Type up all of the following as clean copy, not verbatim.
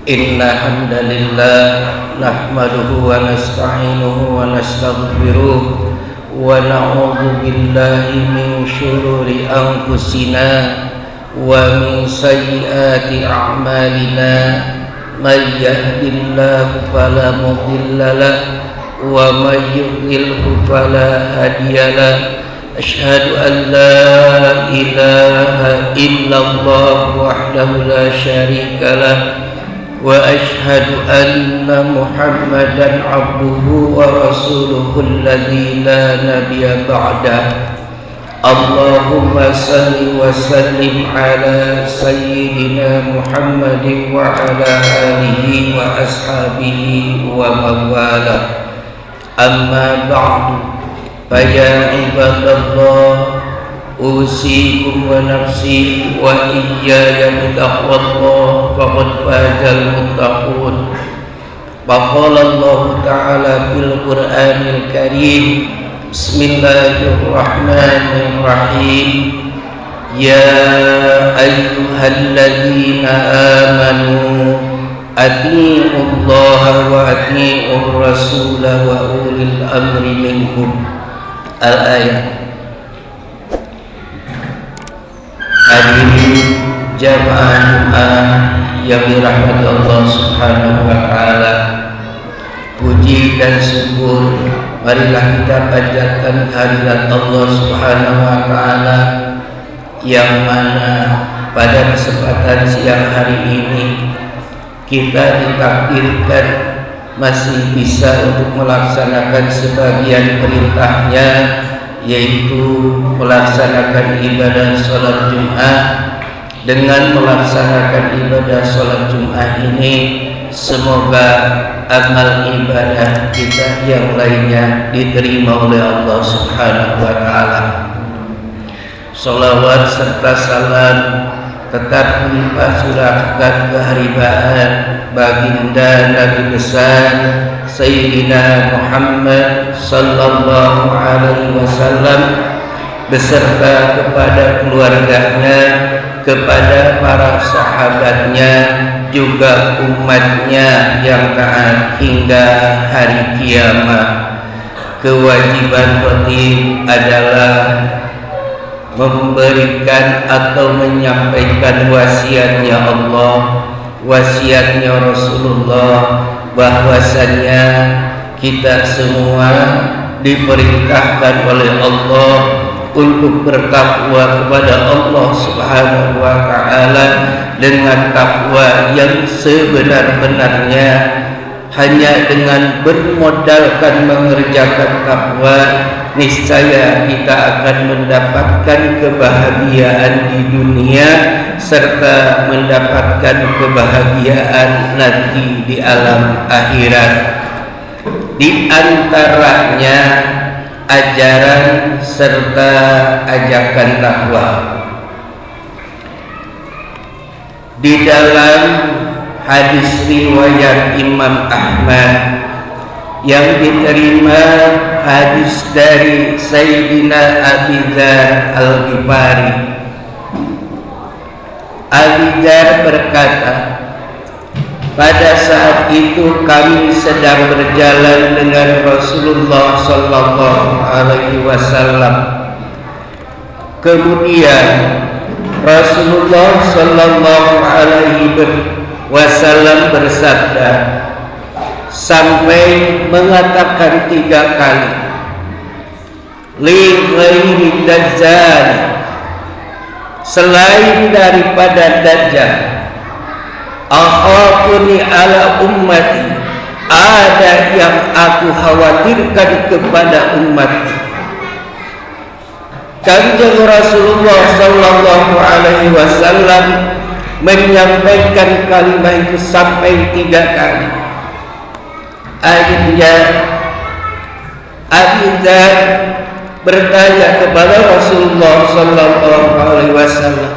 إن الحمد لله نحمده ونستعينه ونستغفره ونعوذ بالله من شرور أنفسنا ومن سيئات أعمالنا من يهد الله فلا مضل له ومن يضلله فلا هادي له أشهد أن لا إله إلا الله وحده لا شريك له وأشهد أن محمدا عبده ورسوله الذي لا نبي بعده اللهم صل وسلم على سيدنا محمد وعلى آله وأصحابه ومن والاه أما بعد فيا عباد الله أوصيكم ونفسي وإياي بتقوى الله فقد فاز المتقون وقال الله تعالى في القرآن الكريم بسم الله الرحمن الرحيم يا أيها الذين آمنوا أطيعوا الله وأطيعوا الرسول وأولي الأمر منكم الآية. Hadirin jamaah yang dirahmati Allah Subhanahu wa taala, puji dan syukur marilah kita panjatkan kehadirat Allah Subhanahu wa taala yang mana pada kesempatan siang hari ini kita ditakdirkan masih bisa untuk melaksanakan sebagian perintahnya, yaitu melaksanakan ibadah sholat Jumat. Dengan melaksanakan ibadah sholat Jumat ini, semoga amal ibadah kita yang lainnya diterima oleh Allah Subhanahu wa taala. Sholawat serta salam tetap melimpah curahkan keharibaan baginda Nabi besar Sayyidina Muhammad sallallahu alaihi wasallam beserta kepada keluarganya, kepada para sahabatnya, juga umatnya yang taat hingga hari kiamat. Kewajiban khatib adalah memberikan atau menyampaikan wasiatnya Allah, wasiatnya Rasulullah, bahwasannya kita semua diperintahkan oleh Allah untuk bertakwa kepada Allah Subhanahu wa taala dengan takwa yang sebenar-benarnya. Hanya dengan bermodalkan mengerjakan takwa, niscaya kita akan mendapatkan kebahagiaan di dunia serta mendapatkan kebahagiaan nanti di alam akhirat. Di antaranya ajaran serta ajakan takwa. Di dalam hadis riwayat Imam Ahmad yang diterima, hadis dari Sayyidina Abi Dzar Al-Ghifari. Abi Dzar berkata, pada saat itu kami sedang berjalan dengan Rasulullah sallallahu alaihi wasallam. Kemudian Rasulullah sallallahu alaihi wasallam bersabda sampai mengatakan 3 kali, li ghairi dajjal, selain daripada dajjal, akhafuni ala ummati, ada yang aku khawatirkan kepada umatku. Kanjeng Rasulullah sallallahu alaihi wasallam menyampaikan kalimat itu sampai 3 kali. Akhirnya Abi Dzar bertanya kepada Rasulullah sallallahu alaihi wasallam,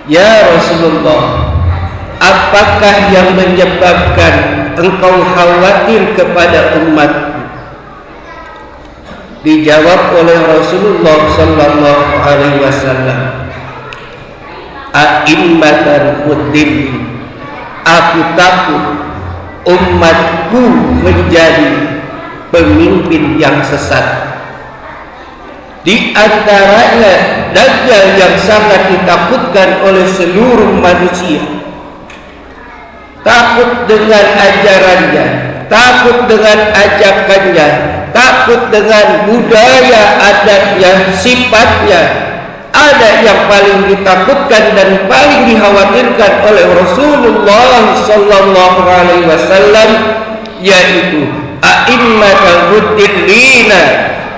ya Rasulullah, apakah yang menyebabkan engkau khawatir kepada umatku? Dijawab oleh Rasulullah sallallahu alaihi wasallam, a'immatan muddin, aku takut umatku menjadi pemimpin yang sesat. Di antaranya Dajjal yang sangat ditakutkan oleh seluruh manusia. Takut dengan ajarannya, takut dengan ajakannya, takut dengan budaya adatnya, sifatnya. Ada yang paling ditakutkan dan paling dikhawatirkan oleh Rasulullah sallallahu alaihi wasallam, yaitu a'immatul mudillina,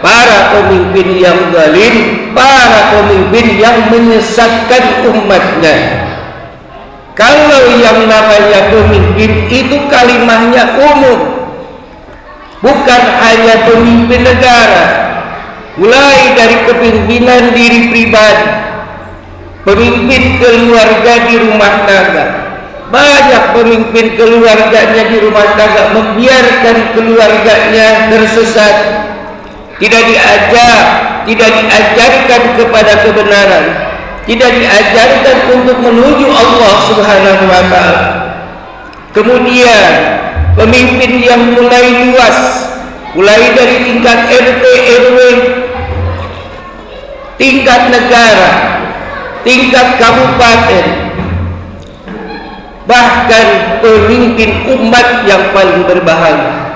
para pemimpin yang zalim, para pemimpin yang menyesatkan umatnya. Kalau yang namanya pemimpin itu kalimahnya umum, bukan hanya pemimpin negara, mulai dari kepemimpinan diri pribadi, pemimpin keluarga di rumah tangga. Banyak pemimpin keluarganya di rumah tangga membiarkan keluarganya tersesat, tidak diajar, tidak diajarkan kepada kebenaran, tidak diajarkan untuk menuju Allah Subhanahu wa taala. Kemudian pemimpin yang mulai luas, mulai dari tingkat RT RW, tingkat negara, tingkat kabupaten, bahkan pemimpin umat yang paling berbahaya.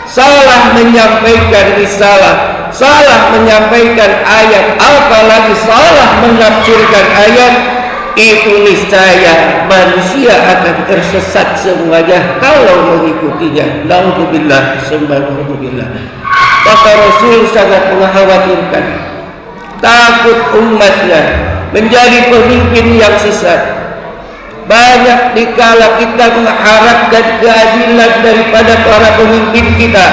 Salah menyampaikan risalah, salah menyampaikan ayat, apalagi salah menafsirkan ayat, itu niscaya manusia akan tersesat semuanya kalau mengikutinya. Naudzubillah, subhanallah. Maka Rasul sangat mengkhawatirkan, takut umatnya menjadi pemimpin yang sesat. Banyak dikala kita mengharapkan keadilan daripada para pemimpin kita,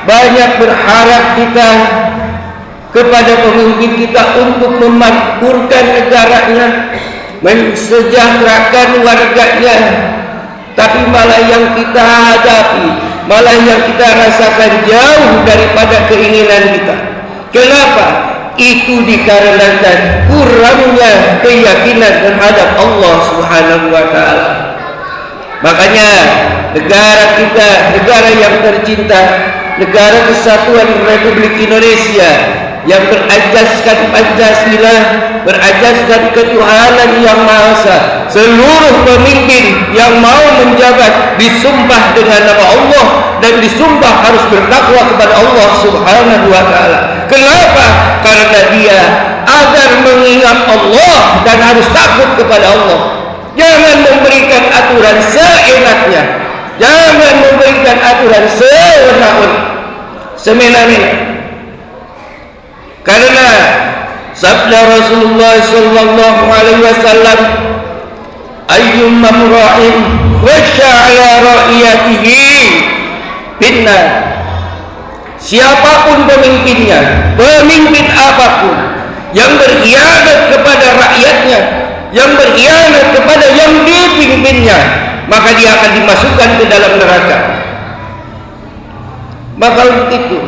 banyak berharap kita kepada pemimpin kita untuk memakmurkan negaranya, mensejahterakan warganya, tapi malah yang kita hadapi, malah yang kita rasakan jauh daripada keinginan kita. Kenapa? Itu dikarenakan kurangnya keyakinan terhadap Allah Subhanahu wa taala. Makanya negara kita, negara yang tercinta, negara kesatuan Republik Indonesia yang berajaskan Pancasila, berajaskan ketuhanan yang Maha Esa, seluruh pemimpin yang mau menjabat disumpah dengan nama Allah dan disumpah harus bertakwa kepada Allah Subhanahu wa taala. Kenapa? Karena dia agar mengingat Allah dan harus takut kepada Allah. Jangan memberikan aturan seenaknya, jangan memberikan aturan sewenang-wenang, semena-mena. Karena sabda Rasulullah sallallahu alaihi wasallam, ayyumma mura'in wa sya'ala ra'iyatihi binnar. Siapapun pemimpinnya, pemimpin apapun yang berkhianat kepada rakyatnya, yang berkhianat kepada yang dipimpinnya, maka dia akan dimasukkan ke dalam neraka. Maka untuk itu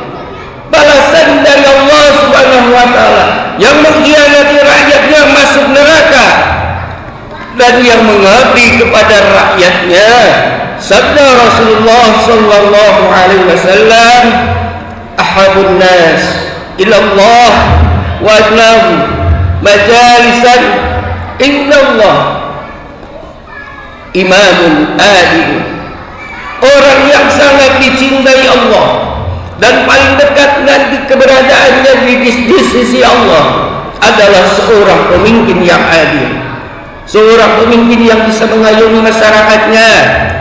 balasan dari Allah Subhanahu wa taala, yang mengkhianati rakyatnya masuk neraka, dan yang mengabdi kepada rakyatnya, sabda Rasulullah sallallahu alaihi wasallam, ahabun nas ila Allah wa adnahu majalisan indallah imamun adil. Orang yang sangat dicintai Allah dan paling dekat nanti keberadaannya di sisi Allah adalah seorang pemimpin yang adil, seorang pemimpin yang bisa mengayomi masyarakatnya,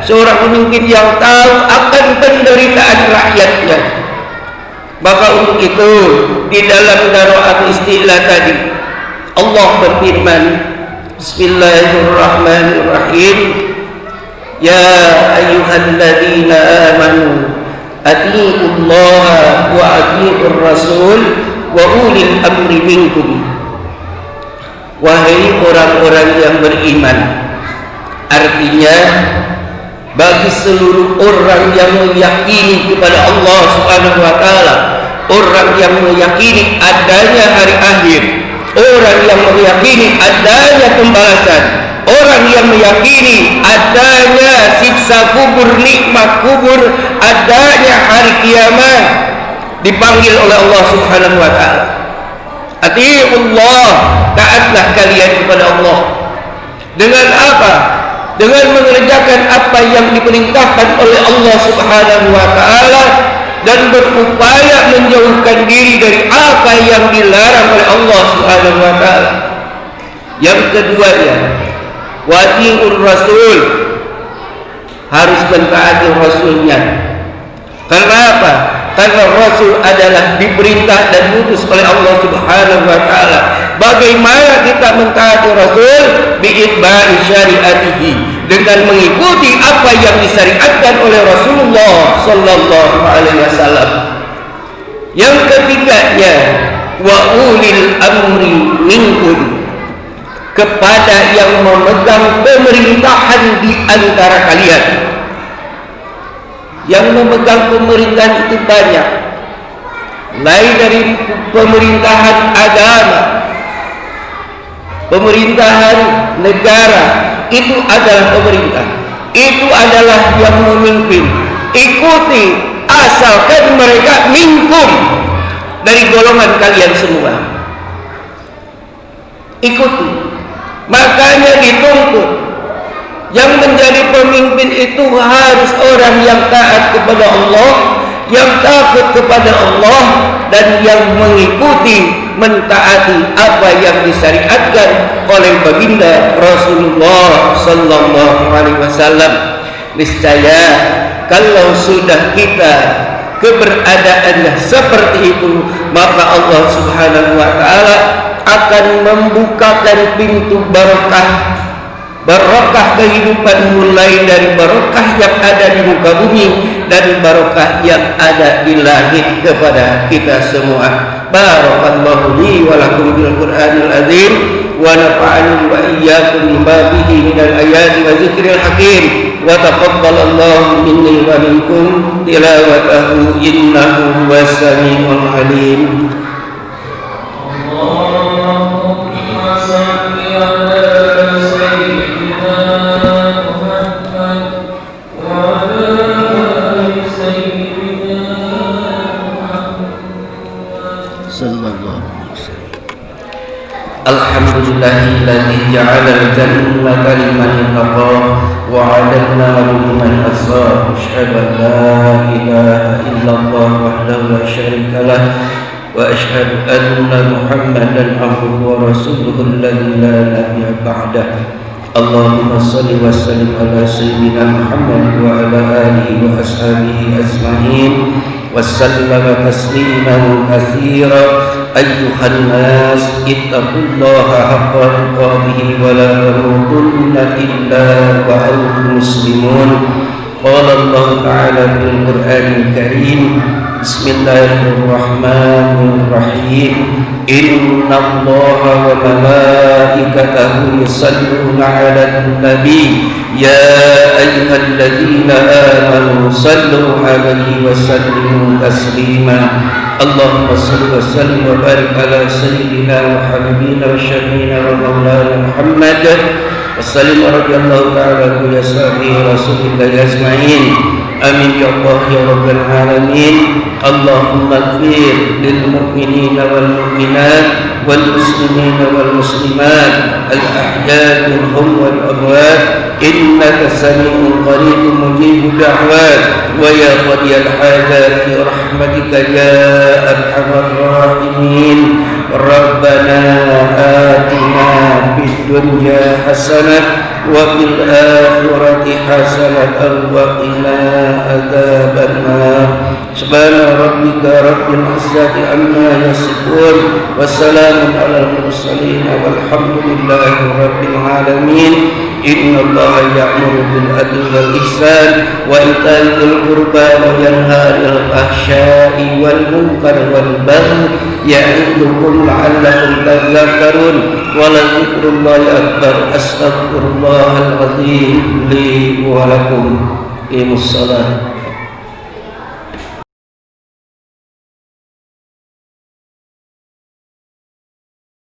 seorang pemimpin yang tahu akan penderitaan rakyatnya. Maka untuk itu di dalam daroat istilah tadi Allah berfirman, Bismillahirrahmanirrahim, ya ayyuhalladzina amanu atiiullaha wa atiiur rasul wa ulil amri minkum. Wahai orang-orang yang beriman, artinya bagi seluruh orang yang meyakini kepada Allah Subhanahu wa taala, orang yang meyakini adanya hari akhir, orang yang meyakini adanya pembalasan, orang yang meyakini adanya siksa kubur, nikmat kubur, adanya hari kiamat, dipanggil oleh Allah Subhanahu wa taala. Atiiullah, taatlah kalian kepada Allah. Dengan apa? Dengan mengerjakan apa yang diperintahkan oleh Allah Subhanahu wa taala dan berupaya menjauhkan diri dari apa yang dilarang oleh Allah Subhanahu wa taala. Yang keduanya, wati'ur rasul, harus mentaati rasulnya. Karena apa? Karena rasul adalah diperintah dan diutus oleh Allah Subhanahu wa taala. Bagaimana kita mentaati rasul? Bi'itba'i syariatihi, dengan mengikuti apa yang disyariatkan oleh Rasulullah sallallahu alaihi wasallam. Yang ketiganya, wa ulil amri minkum, kepada yang memegang pemerintahan di antara kalian. Yang memegang pemerintahan itu banyak, mulai dari pemerintahan agama, pemerintahan negara, itu adalah pemerintah, itu adalah yang memimpin. Ikuti, asalkan mereka minkum, dari golongan kalian semua. Ikuti, makanya dituntut yang menjadi pemimpin itu harus orang yang taat kepada Allah, yang takut kepada Allah, dan yang mengikuti, mentaati apa yang disyariatkan oleh baginda Rasulullah sallallahu alaihi wasallam. Niscaya kalau sudah kita keberadaannya seperti itu, maka Allah Subhanahu wa taala akan membukakan pintu barokah kehidupan, mulai dari barokah yang ada di muka bumi dan barokah yang ada di langit kepada kita semua. Barakallahu li wa lakum bil Qur'anil azim wa nafa'ani wa iyyakum bima fihi minal ayati wa dzikril hakim wa taqabbalallahu minni wa minkum tilawatahu innahu huwas samiul alim. Alhamdulillahilladzi ja'alal jannata liman ittaqa wa 'alan nari liman asa. Asyhadu an la ilaha illallah wahdahu la syarika lah wa asyhadu anna Muhammadan abduhu wa rasuluhu alladzi la nabiyya ba'dah. Allahumma shalli wa sallim ala sayyidina Muhammad wa ala alihi wa ashabihi ajma'in wa sallama tasliman katsiran. Ayyuhan nas, ittaqullaha haqqa tuqatih wa la tamutunna illa wa antum muslimun. Qala Allah ta'ala fil Qur'anil Karim, Bismillahirrahmanirrahim. Inna Allaha wa malaikatahu yusalluna 'alan nabi ya ayyuhalladzina amanu sallu 'alaihi wa sallimu taslima. Allahumma salli wa sallim wa barik ala sayyidina wa habibina wa syafiina wa maulana Muhammad wa sallim radhiyallahu ta'ala an ashabihi rasulillahi ajma'in. Amin ya Allah ya rabbal alamin. Allahumma ighfir lil mu'minina wal mu'minat wal muslimina wal muslimat al ahya'i minhum wal amwat innaka sami'un qaribun mujibud da'wat wa ya qadiyal hajat bi rahmatika ya arhamar rahimin. Rabbana atina fid dunya hasanah wa fil akhirati hasanatan wa qina adzabannar. Subhana rabbika rabbil izzati amma yasifun wa salamun alal mursalin walhamdulillahi rabbil alamin. Inna Allaha ya'muru bil adli wal ihsan wa ita'i dzil qurba wa yanha 'anil fahsya'i wal munkari wal baghi ya'idukum la'allakum tadhakkarun. Wa la dzikrullahi akbar. Astaghfirullahal azim li wa lakum. Imus salat.